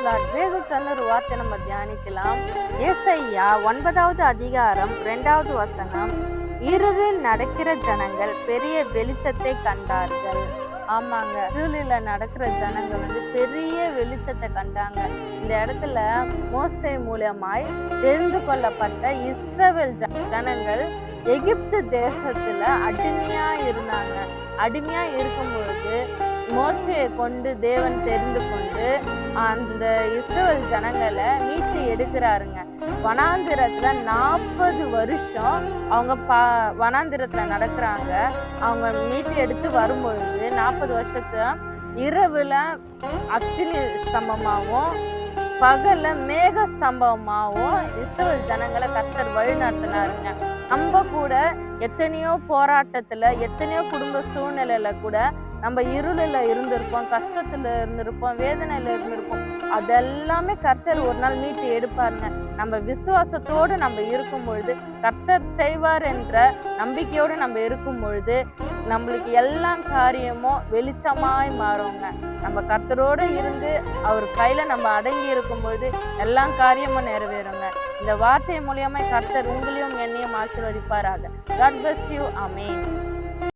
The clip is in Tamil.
வேதத்தில் ஒரு வார்த்தை நம்ம தியானிக்கலாம். ஏசாயா 9வது அதிகாரம் 2வது வசனம். இருளில் நடக்கிற ஜனங்கள் பெரிய வெளிச்சத்தை கண்டார்கள். ஆமாங்க, இருளில நடக்கிற ஜனங்கள் பெரிய வெளிச்சத்தை கண்டாங்க. இந்த இடத்துல மோசே மூலமாய் தெரிந்து கொள்ளப்பட்ட இஸ்ரவேல் ஜனங்கள் எகிப்து தேசத்துல அடிமையா இருந்தாங்க. அடிமையா இருக்கும் பொழுது மோசையை கொண்டு தேவன் தெரிந்து கொண்டு அந்த இஸ்ரவேல் ஜனங்களை மீட்டு எடுக்கிறாருங்க. வனாந்திரத்துல 40 வருஷம் அவங்க வனாந்திரத்துல நடக்கிறாங்க. அவங்க மீட்டு எடுத்து வரும்பொழுது 40 வருஷத்துல இரவுல அக்கினி ஸ்தம்பமாகவும் பகல்ல மேக ஸ்தம்பமாகவும் இஸ்ரவேல் ஜனங்களை கர்த்தர் வழி நடத்தினாருங்க. நம்ம கூட எத்தனையோ போராட்டத்துல, எத்தனையோ குடும்ப சூழ்நிலையில கூட நம்ம இருளில் இருந்திருப்போம், கஷ்டத்துல இருந்திருப்போம், வேதனையில இருந்திருப்போம். அதெல்லாமே கர்த்தர் ஒரு நாள் மீட்டு எடுப்பாருங்க. நம்ம விசுவாசத்தோடு நம்ம இருக்கும் பொழுது கர்த்தர் செய்வார் என்ற நம்பிக்கையோடு நம்ம இருக்கும் பொழுது நம்மளுக்கு எல்லா காரியமும் வெளிச்சமாய் மாறுங்க. நம்ம கர்த்தரோடு இருந்து அவர் கையில நம்ம அடங்கி இருக்கும் பொழுது எல்லா காரியமும் நிறைவேறுங்க. இந்த வார்த்தை மூலியமா கர்த்தர் உங்களையும் என்னையும் ஆசீர்வதிப்பாராக. God bless you. Amen.